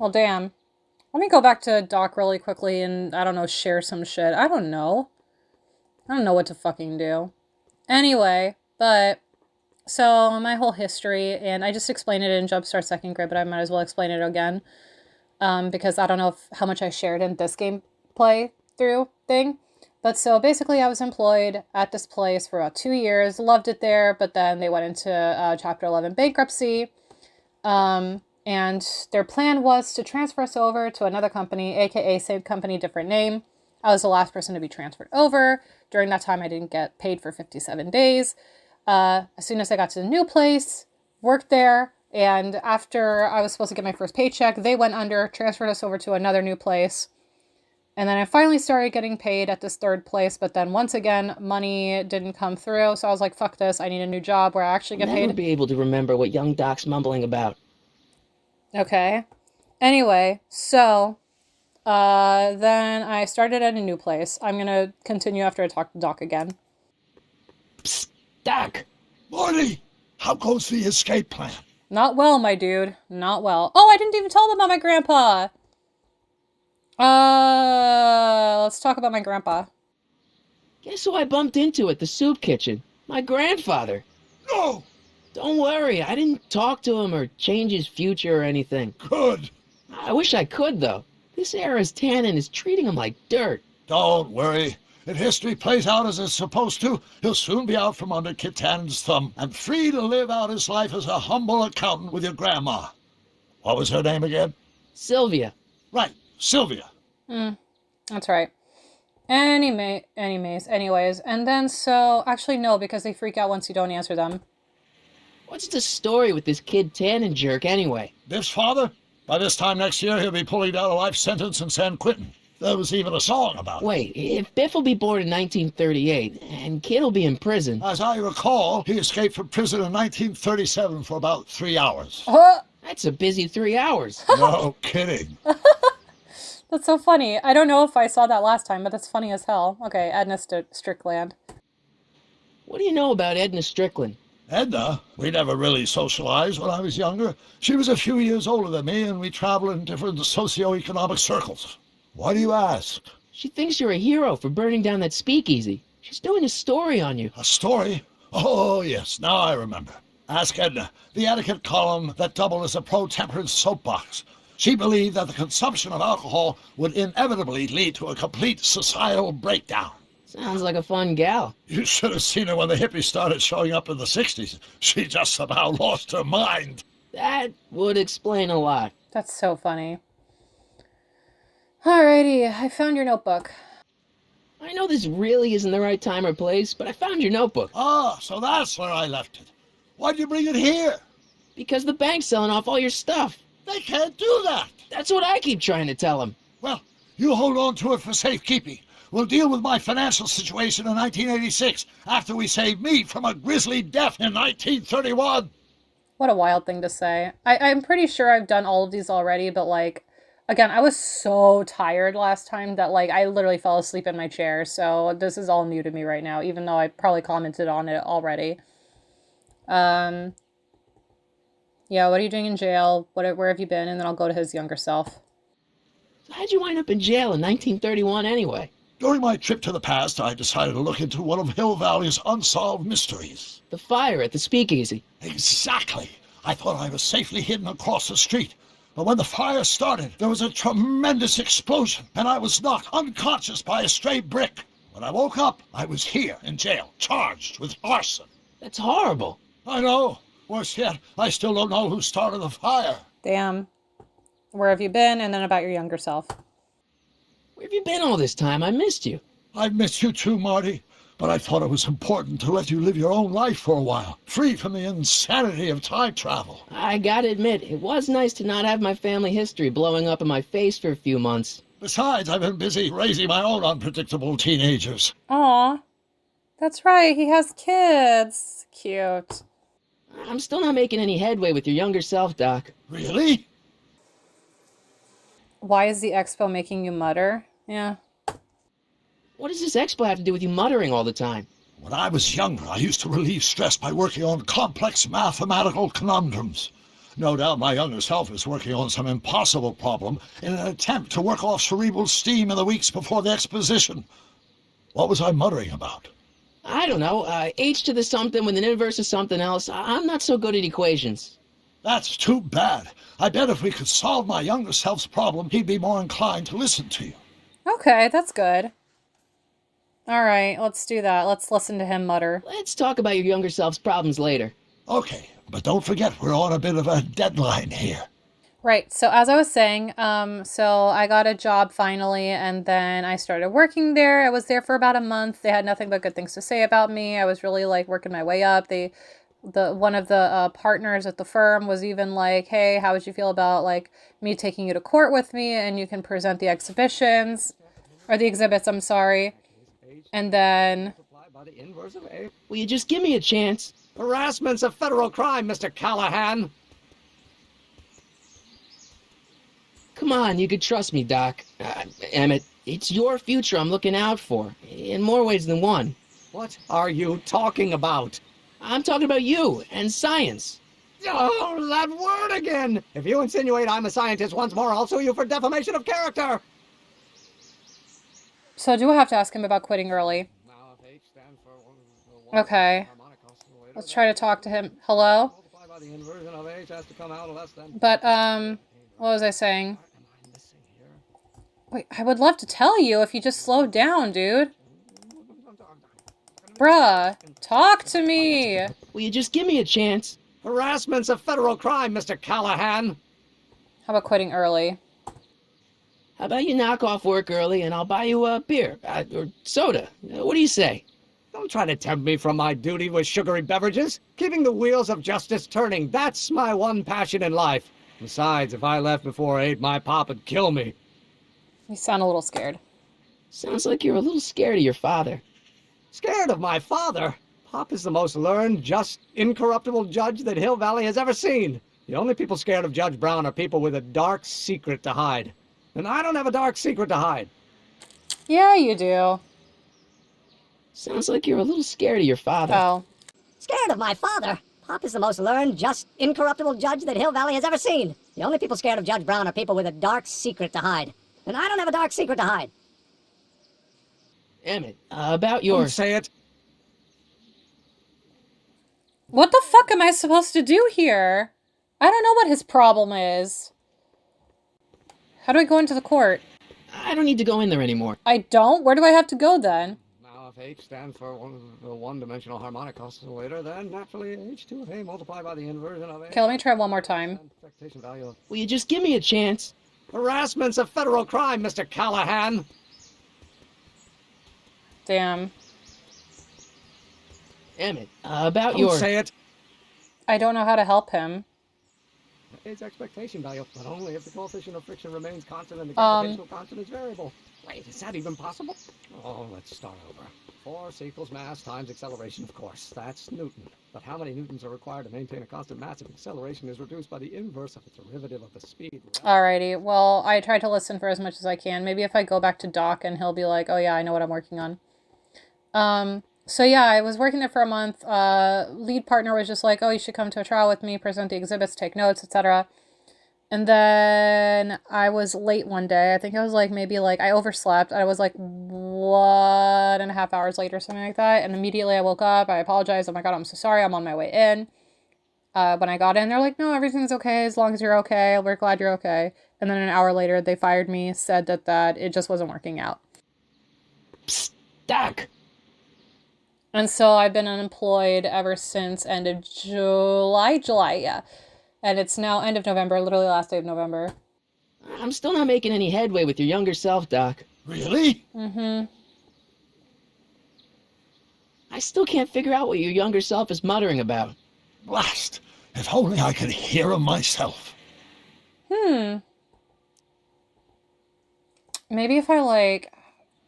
Well, damn. Let me go back to Doc really quickly and, I don't know, share some shit. I don't know. I don't know what to fucking do. Anyway, but, so, my whole history, and I just explained it in Jumpstart Second Grade, but I might as well explain it again. Because I don't know how much I shared in this gameplay through thing. But so basically I was employed at this place for about 2 years, loved it there, but then they went into Chapter 11 bankruptcy. And their plan was to transfer us over to another company, aka same company, different name. I was the last person to be transferred over. During that time, I didn't get paid for 57 days. As soon as I got to the new place, worked there, and after I was supposed to get my first paycheck, they went under, transferred us over to another new place. And then I finally started getting paid at this third place, but then once again, money didn't come through. So I was like, fuck this, I need a new job where I actually get paid. Never be able to remember what young Doc's mumbling about. Okay. Anyway, so then I started at a new place. I'm gonna continue after I talk to Doc again. Psst, Doc! Morty, how goes the escape plan? Not well, my dude. Not well. Oh, I didn't even tell them about my grandpa. Let's talk about my grandpa. Guess who I bumped into at the soup kitchen? My grandfather. No! Don't worry, I didn't talk to him or change his future or anything. Good. I wish I could, though. This era's tannin is treating him like dirt. Don't worry. If history plays out as it's supposed to, he'll soon be out from under Kit Tannen's thumb and free to live out his life as a humble accountant with your grandma. What was her name again? Sylvia. Right, Sylvia. That's right. Anyways, and then so, actually no, because they freak out once you don't answer them. What's the story with this kid Tannen jerk anyway? Biff's father? By this time next year, he'll be pulling down a life sentence in San Quentin. There was even a song about it. Wait, if Biff will be born in 1938, and Kid will be in prison... As I recall, he escaped from prison in 1937 for about 3 hours. That's a busy 3 hours. No kidding. That's so funny. I don't know if I saw that last time, but that's funny as hell. Okay, Edna Strickland. What do you know about Edna Strickland? Edna? We never really socialized when I was younger. She was a few years older than me, and we traveled in different socioeconomic circles. Why do you ask? She thinks you're a hero for burning down that speakeasy. She's doing a story on you. A story? Oh, yes, now I remember. Ask Edna, the etiquette column that doubled as a pro-temperance soapbox. She believed that the consumption of alcohol would inevitably lead to a complete societal breakdown. Sounds like a fun gal. You should have seen her when the hippies started showing up in the 60s. She just somehow lost her mind. That would explain a lot. That's so funny. Alrighty, I found your notebook. I know this really isn't the right time or place, but I found your notebook. Ah, so that's where I left it. Why'd you bring it here? Because the bank's selling off all your stuff. They can't do that. That's what I keep trying to tell them. Well, you hold on to it for safekeeping. We'll deal with my financial situation in 1986 after we saved me from a grisly death in 1931. What a wild thing to say. I'm pretty sure I've done all of these already, but like, again, I was so tired last time that like I literally fell asleep in my chair. So this is all new to me right now, even though I probably commented on it already. Yeah, what are you doing in jail? Where have you been? And then I'll go to his younger self. So how'd you wind up in jail in 1931 anyway? During my trip to the past, I decided to look into one of Hill Valley's unsolved mysteries. The fire at the speakeasy. Exactly. I thought I was safely hidden across the street. But when the fire started, there was a tremendous explosion, and I was knocked unconscious by a stray brick. When I woke up, I was here in jail, charged with arson. That's horrible. I know. Worse yet, I still don't know who started the fire. Damn. Where have you been? And then about your younger self. Where have you been all this time? I missed you. I've missed you too, Marty. But I thought it was important to let you live your own life for a while, free from the insanity of time travel. I gotta admit, it was nice to not have my family history blowing up in my face for a few months. Besides, I've been busy raising my own unpredictable teenagers. Aw. That's right, he has kids. Cute. I'm still not making any headway with your younger self, Doc. Really? Why is the expo making you mutter? Yeah. What does this expo have to do with you muttering all the time? When I was younger, I used to relieve stress by working on complex mathematical conundrums. No doubt my younger self is working on some impossible problem in an attempt to work off cerebral steam in the weeks before the exposition. What was I muttering about? I don't know, h to the something with an inverse of something else. I'm not so good at equations. That's too bad. I bet if we could solve my younger self's problem, he'd be more inclined to listen to you. Okay, that's good. All right, let's do that. Let's listen to him mutter. Let's talk about your younger self's problems later. Okay, but don't forget we're on a bit of a deadline here. Right, so as I was saying, so I got a job finally, and then I started working there. I was there for about a month. They had nothing but good things to say about me. I was really like working my way up. One of the partners at the firm was even like, "Hey, how would you feel about like me taking you to court with me, and you can present the exhibitions, or the exhibits? I'm sorry." And then, Will you just give me a chance? Harassment's a federal crime, Mr. Callahan. Come on, you could trust me, Doc. Emmett, it's your future I'm looking out for, in more ways than one. What are you talking about? I'm talking about you and science. Oh, that word again! If you insinuate I'm a scientist once more, I'll sue you for defamation of character! so do I have to ask him about quitting early? Okay. Let's try to talk to him. Hello? But, what was I saying? Wait, I would love to tell you if you just slowed down, dude. Bruh, talk to me. Will you just give me a chance? Harassment's a federal crime, Mr. Callahan. How about quitting early? How about you knock off work early and I'll buy you a beer, or soda. What do you say? Don't try to tempt me from my duty with sugary beverages. Keeping the wheels of justice turning, that's my one passion in life. Besides, if I left before 8, my pop would kill me. You sound a little scared. Sounds like you're a little scared of your father. Scared of my father? Pop is the most learned, just, incorruptible judge that Hill Valley has ever seen. The only people scared of Judge Brown are people with a dark secret to hide. And I don't have a dark secret to hide. Yeah, you do. Sounds like you're a little scared of your father. Oh. Scared of my father? Pop is the most learned, just, incorruptible judge that Hill Valley has ever seen. The only people scared of Judge Brown are people with a dark secret to hide. And I don't have a dark secret to hide. Emmett, about Don't your... say it. What the fuck am I supposed to do here? I don't know what his problem is. How do I go into the court? I don't need to go in there anymore. I don't? Where do I have to go then? Now, if H stands for one-dimensional harmonic oscillator, then naturally H2 of A multiplied by the inversion of A. Okay, let me try one more time. Expectation value of... Will you just give me a chance? Harassment's a federal crime, Mr. Callahan. Damn. Emmett, about Don't your... say it. I don't know how to help him. Its expectation value, but only if the coefficient of friction remains constant and the gravitational constant is variable. Wait, is that even possible? Oh, let's start over. Force equals mass times acceleration, of course. That's Newton. But how many newtons are required to maintain a constant mass if acceleration is reduced by the inverse of its derivative of the speed? Alrighty, well, I tried to listen for as much as I can. Maybe if I go back to Doc and he'll be like, oh yeah, I know what I'm working on. So yeah, I was working there for a month. Lead partner was just like, oh, you should come to a trial with me, present the exhibits, take notes, etc. And then I was late one day. I think I was like, maybe like, I overslept. I was like 1.5 hours late or something like that. And immediately I woke up. I apologized. Oh my God, I'm so sorry. I'm on my way in. When I got in, they're like, no, everything's okay. As long as you're okay. We're glad you're okay. And then an hour later, they fired me, said that it just wasn't working out. Psst, Doc. And so I've been unemployed ever since end of July, yeah. And it's now end of November, literally last day of November. I'm still not making any headway with your younger self, Doc. Really? Mm-hmm. I still can't figure out what your younger self is muttering about. Blast! If only I could hear him myself. Maybe if I, like,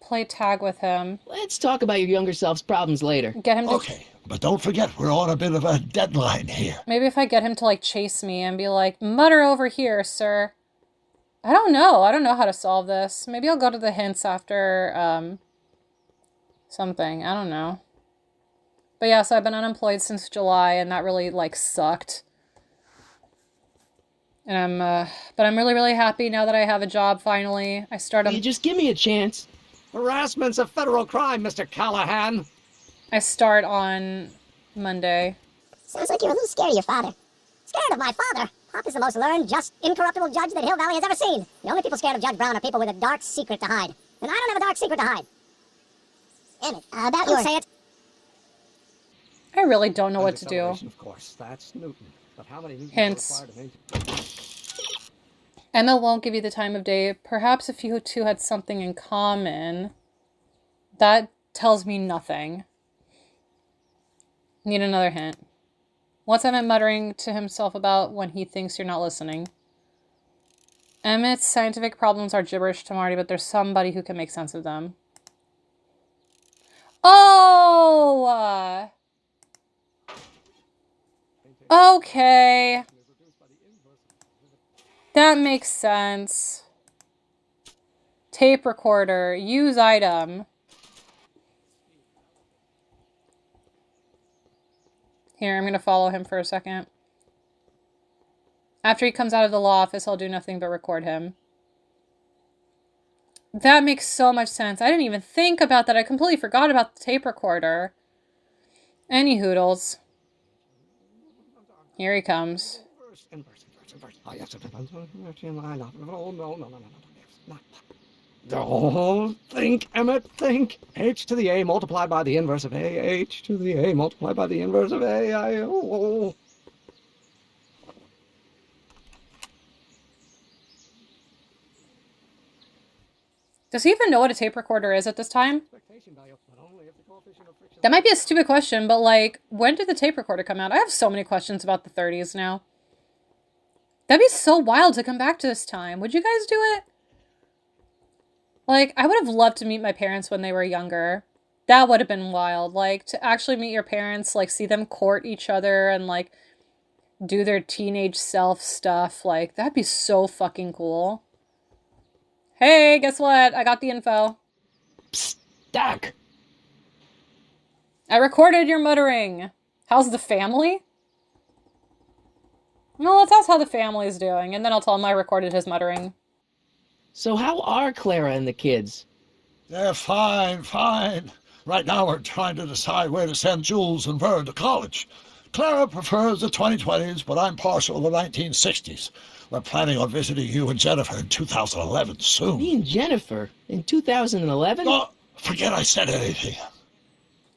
play tag with him. Let's talk about your younger self's problems later. Get him to... Okay, but don't forget we're on a bit of a deadline here. Maybe if I get him to, like, chase me and be like, mutter over here, sir. I don't know. I don't know how to solve this. Maybe I'll go to the hints after, something. I don't know. But yeah, so I've been unemployed since July, and that really, like, sucked. And but I'm really, really happy now that I have a job finally. I start Will you just give me a chance? Harassment's a federal crime, Mr. Callahan. I start on Monday. Sounds like you're a little scared of your father. Scared of my father? Pop is the most learned, just, incorruptible judge that Hill Valley has ever seen. The only people scared of Judge Brown are people with a dark secret to hide. And I don't have a dark secret to hide. Emmett, about your... say it. I really don't know what to do. Acceleration, of course, that's Newton. But how many Newtons Hints. are required to maintain? Emma won't give you the time of day. Perhaps if you two had something in common. That tells me nothing. Need another hint. What's Emmett muttering to himself about when he thinks you're not listening? Emmett's scientific problems are gibberish to Marty, but there's somebody who can make sense of them. Oh! Okay. That makes sense. Tape recorder. Use item. Here, I'm going to follow him for a second. After he comes out of the law office, I'll do nothing but record him. That makes so much sense. I didn't even think about that. I completely forgot about the tape recorder. Any hoodles. Here he comes. Inverse. Oh, yes. No. Don't think, Emmett, think. H to the A multiplied by the inverse of A. H to the A multiplied by the inverse of A. Does he even know what a tape recorder is at this time? That might be a stupid question, but like, when did the tape recorder come out? I have so many questions about the 30s now. That'd be so wild to come back to this time. Would you guys do it? Like, I would have loved to meet my parents when they were younger. That would have been wild. Like, to actually meet your parents, like, see them court each other and, like, do their teenage self stuff. Like, that'd be so fucking cool. Hey, guess what? I got the info. Psst, Doc. I recorded your muttering. How's the family? No, let's ask how the family's doing, and then I'll tell him I recorded his muttering. So how are Clara and the kids? They're fine. Right now we're trying to decide where to send Jules and Vern to college. Clara prefers the 2020s, but I'm partial to the 1960s. We're planning on visiting you and Jennifer in 2011 soon. Me and Jennifer? In 2011? Oh, forget I said anything.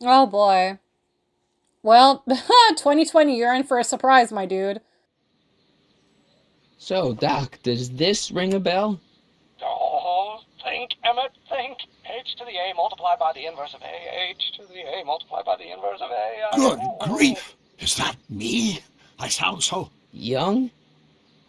Oh boy. Well, 2020, you're in for a surprise, my dude. So, Doc, does this ring a bell? Oh, think, Emmett, think. H to the A multiplied by the inverse of A. H to the A multiplied by the inverse of A. Good grief! Is that me? I sound so... Young?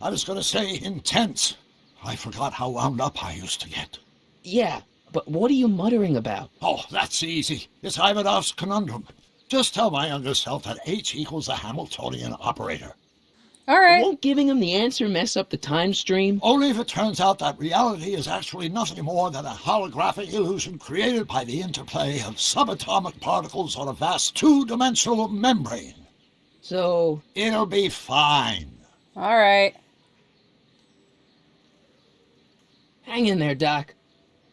I was going to say intense. I forgot how wound up I used to get. Yeah, but what are you muttering about? Oh, that's easy. It's Ivanov's conundrum. Just tell my younger self that H equals the Hamiltonian operator. All right. Won't giving him the answer mess up the time stream? Only if it turns out that reality is actually nothing more than a holographic illusion created by the interplay of subatomic particles on a vast two-dimensional membrane. So... It'll be fine. All right. Hang in there, Doc.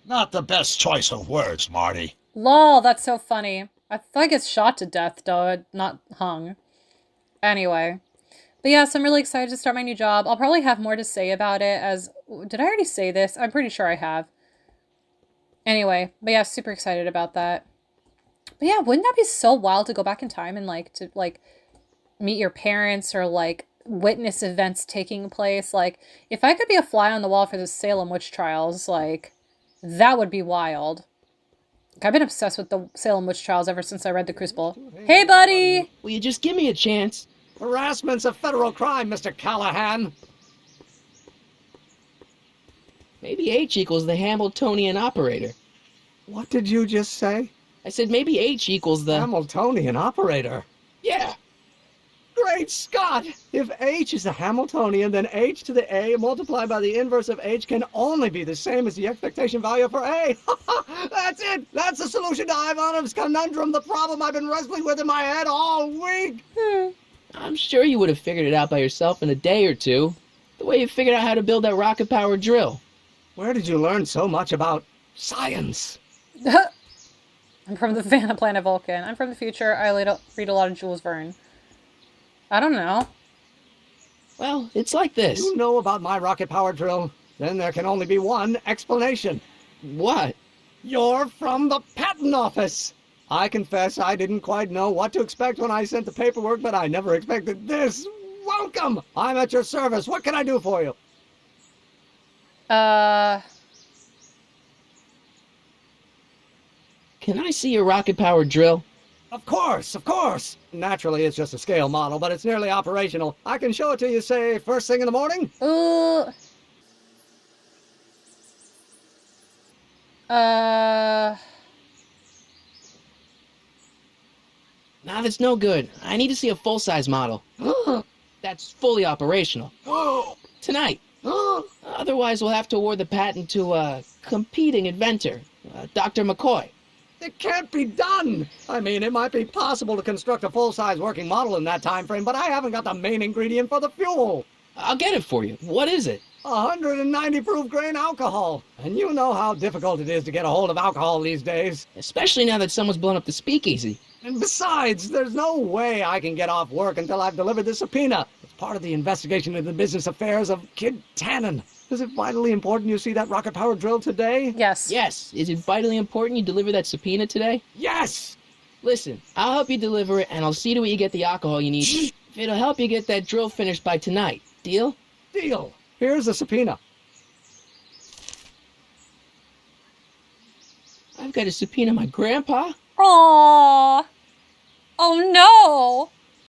Not the best choice of words, Marty. Lol, that's so funny. I thought I get shot to death, though, not hung. Anyway. But yes, I'm really excited to start my new job. I'll probably have more to say about it as... Did I already say this? I'm pretty sure I have. Anyway, but yeah, super excited about that. But yeah, wouldn't that be so wild to go back in time and, like, to, like, meet your parents or, like, witness events taking place? Like, if I could be a fly on the wall for the Salem witch trials, like, that would be wild. Like, I've been obsessed with the Salem witch trials ever since I read The Crucible. Hey, buddy! Will you just give me a chance? Harassment's a federal crime, Mr. Callahan. Maybe H equals the Hamiltonian operator. What did you just say? I said maybe H equals the... Hamiltonian operator. Yeah! Great Scott! If H is a Hamiltonian, then H to the A multiplied by the inverse of H can only be the same as the expectation value for A. That's it! That's the solution to Ivanov's conundrum, the problem I've been wrestling with in my head all week! I'm sure you would have figured it out by yourself in a day or two. The way you figured out how to build that rocket-powered drill. Where did you learn so much about science? I'm from the planet Vulcan. I'm from the future. I read a lot of Jules Verne. I don't know. Well, it's like this. You know about my rocket power drill? Then there can only be one explanation. What? You're from the patent office. I confess I didn't quite know what to expect when I sent the paperwork, but I never expected this. Welcome! I'm at your service. What can I do for you? Can I see your rocket-powered drill? Of course, of course. Naturally, it's just a scale model, but it's nearly operational. I can show it to you, say, first thing in the morning. Ooh. Nah, that's no good. I need to see a full-size model. That's fully operational. Tonight. Otherwise, we'll have to award the patent to a competing inventor, Dr. McCoy. It can't be done! I mean, it might be possible to construct a full-size working model in that time frame, but I haven't got the main ingredient for the fuel. I'll get it for you. What is it? 190 proof grain alcohol. And you know how difficult it is to get a hold of alcohol these days. Especially now that someone's blown up the speakeasy. And besides, there's no way I can get off work until I've delivered the subpoena. It's part of the investigation into the business affairs of Kid Tannen. Is it vitally important you see that rocket-powered drill today? Yes. Yes. Is it vitally important you deliver that subpoena today? Yes! Listen, I'll help you deliver it, and I'll see to it you get the alcohol you need. If it'll help you get that drill finished by tonight. Deal? Deal. Here's the subpoena. I've got to subpoena my grandpa? Aww. Oh no.